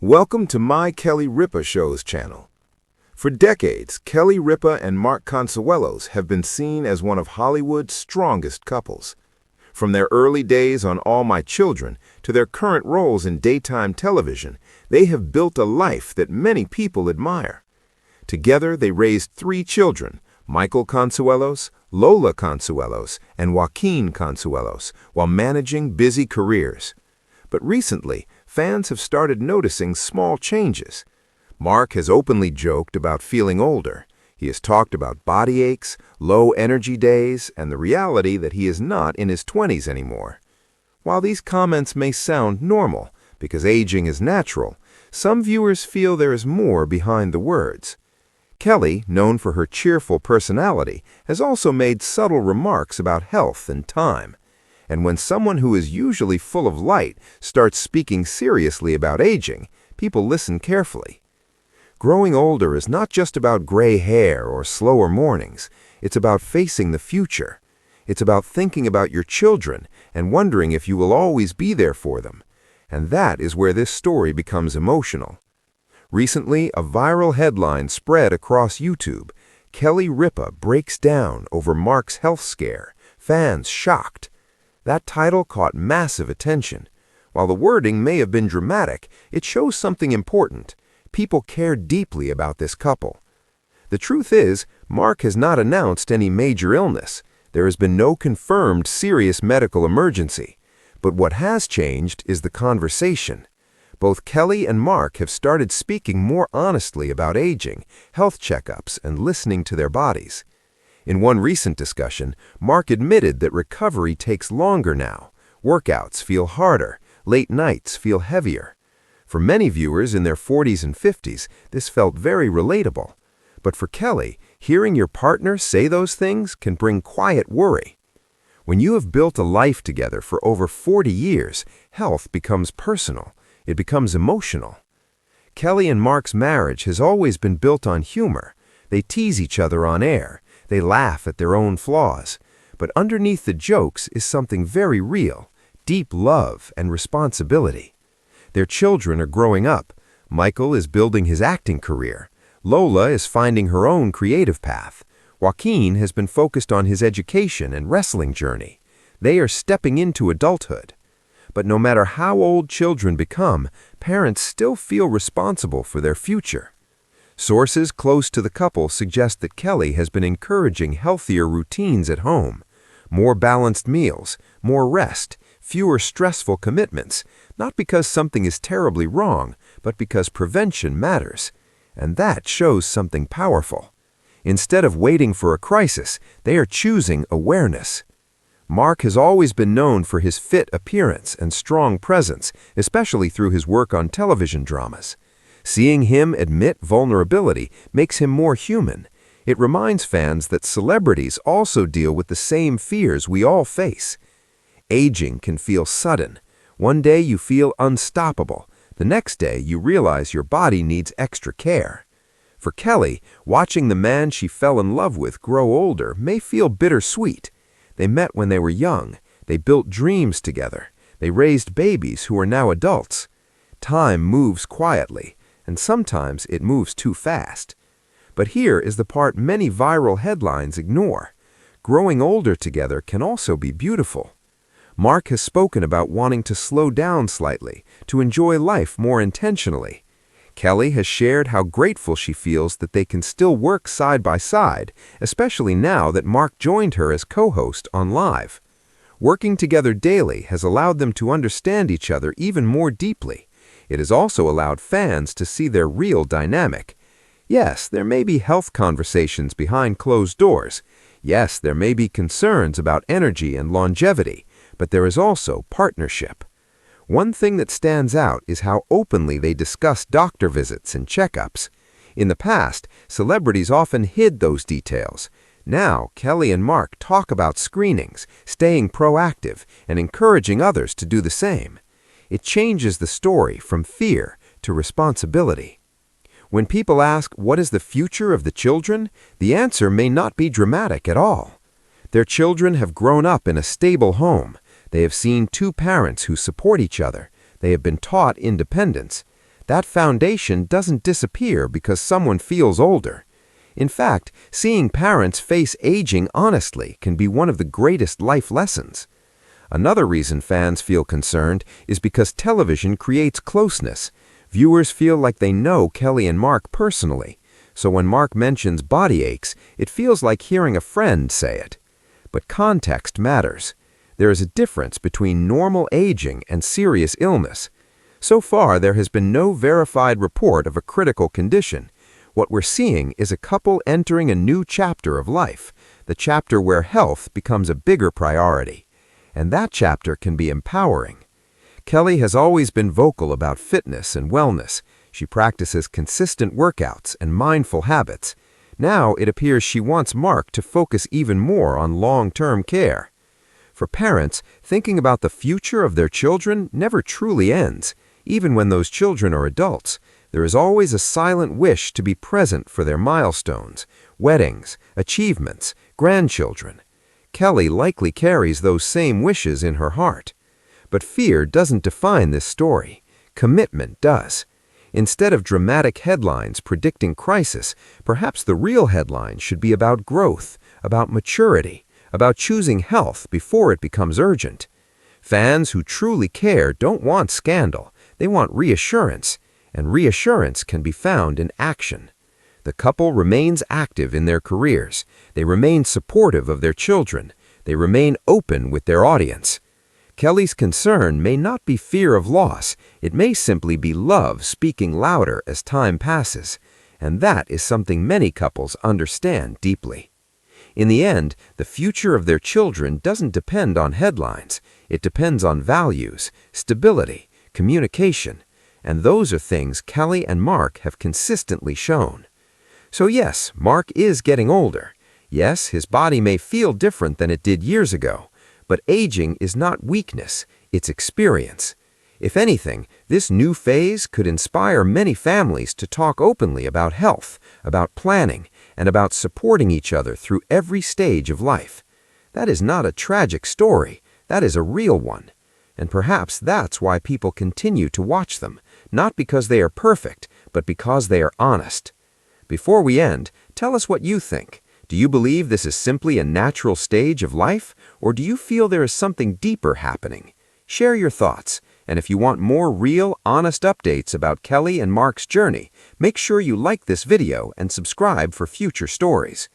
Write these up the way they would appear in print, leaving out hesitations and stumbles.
Welcome to my Kelly Ripa Show's channel. For decades, Kelly Ripa and Mark Consuelos have been seen as one of Hollywood's strongest couples. From their early days on All My Children to their current roles in daytime television, they have built a life that many people admire. Together, they raised 3 children, Michael Consuelos, Lola Consuelos, and Joaquin Consuelos, while managing busy careers. But recently, fans have started noticing small changes. Mark has openly joked about feeling older. He has talked about body aches, low energy days, and the reality that he is not in his 20s anymore. While these comments may sound normal, because aging is natural, some viewers feel there is more behind the words. Kelly, known for her cheerful personality, has also made subtle remarks about health and time. And when someone who is usually full of light starts speaking seriously about aging, people listen carefully. Growing older is not just about gray hair or slower mornings. It's about facing the future. It's about thinking about your children and wondering if you will always be there for them. And that is where this story becomes emotional. Recently, a viral headline spread across YouTube. Kelly Ripa breaks down over Mark's health scare. Fans shocked. That title caught massive attention. While the wording may have been dramatic, it shows something important. People care deeply about this couple. The truth is, Mark has not announced any major illness. There has been no confirmed serious medical emergency. But what has changed is the conversation. Both Kelly and Mark have started speaking more honestly about aging, health checkups, and listening to their bodies. In one recent discussion, Mark admitted that recovery takes longer now. Workouts feel harder, late nights feel heavier. For many viewers in their 40s and 50s, this felt very relatable. But for Kelly, hearing your partner say those things can bring quiet worry. When you have built a life together for over 40 years, health becomes personal. It becomes emotional. Kelly and Mark's marriage has always been built on humor. They tease each other on air. They laugh at their own flaws. But underneath the jokes is something very real, deep love and responsibility. Their children are growing up. Michael is building his acting career. Lola is finding her own creative path. Joaquin has been focused on his education and wrestling journey. They are stepping into adulthood. But no matter how old children become, parents still feel responsible for their future. Sources close to the couple suggest that Kelly has been encouraging healthier routines at home, more balanced meals, more rest, fewer stressful commitments, not because something is terribly wrong, but because prevention matters. And that shows something powerful. Instead of waiting for a crisis, they are choosing awareness. Mark has always been known for his fit appearance and strong presence, especially through his work on television dramas. Seeing him admit vulnerability makes him more human. It reminds fans that celebrities also deal with the same fears we all face. Aging can feel sudden. One day you feel unstoppable. The next day you realize your body needs extra care. For Kelly, watching the man she fell in love with grow older may feel bittersweet. They met when they were young. They built dreams together. They raised babies who are now adults. Time moves quietly. And sometimes it moves too fast. But here is the part many viral headlines ignore. Growing older together can also be beautiful. Mark has spoken about wanting to slow down slightly, to enjoy life more intentionally. Kelly has shared how grateful she feels that they can still work side by side, especially now that Mark joined her as co-host on Live. Working together daily has allowed them to understand each other even more deeply. It has also allowed fans to see their real dynamic. Yes, there may be health conversations behind closed doors. Yes, there may be concerns about energy and longevity, but there is also partnership. One thing that stands out is how openly they discuss doctor visits and checkups. In the past, celebrities often hid those details. Now, Kelly and Mark talk about screenings, staying proactive, and encouraging others to do the same. It changes the story from fear to responsibility. When people ask, what is the future of the children? The answer may not be dramatic at all. Their children have grown up in a stable home. They have seen 2 parents who support each other. They have been taught independence. That foundation doesn't disappear because someone feels older. In fact, seeing parents face aging honestly can be one of the greatest life lessons. Another reason fans feel concerned is because television creates closeness. Viewers feel like they know Kelly and Mark personally, so when Mark mentions body aches, it feels like hearing a friend say it. But context matters. There is a difference between normal aging and serious illness. So far, there has been no verified report of a critical condition. What we're seeing is a couple entering a new chapter of life, the chapter where health becomes a bigger priority. And that chapter can be empowering. Kelly has always been vocal about fitness and wellness. She practices consistent workouts and mindful habits. Now it appears she wants Mark to focus even more on long-term care. For parents, thinking about the future of their children never truly ends. Even when those children are adults, there is always a silent wish to be present for their milestones, weddings, achievements, grandchildren. Kelly likely carries those same wishes in her heart. But fear doesn't define this story. Commitment does. Instead of dramatic headlines predicting crisis, perhaps the real headline should be about growth, about maturity, about choosing health before it becomes urgent. Fans who truly care don't want scandal. They want reassurance, and reassurance can be found in action. The couple remains active in their careers. They remain supportive of their children. They remain open with their audience. Kelly's concern may not be fear of loss. It may simply be love speaking louder as time passes. And that is something many couples understand deeply. In the end, the future of their children doesn't depend on headlines. It depends on values, stability, communication. And those are things Kelly and Mark have consistently shown. So yes, Mark is getting older. Yes, his body may feel different than it did years ago. But aging is not weakness, it's experience. If anything, this new phase could inspire many families to talk openly about health, about planning, and about supporting each other through every stage of life. That is not a tragic story, that is a real one. And perhaps that's why people continue to watch them, not because they are perfect, but because they are honest. Before we end, tell us what you think. Do you believe this is simply a natural stage of life, or do you feel there is something deeper happening? Share your thoughts, and if you want more real, honest updates about Kelly and Mark's journey, make sure you like this video and subscribe for future stories.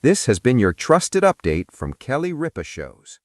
This has been your trusted update from Kelly Ripa Shows.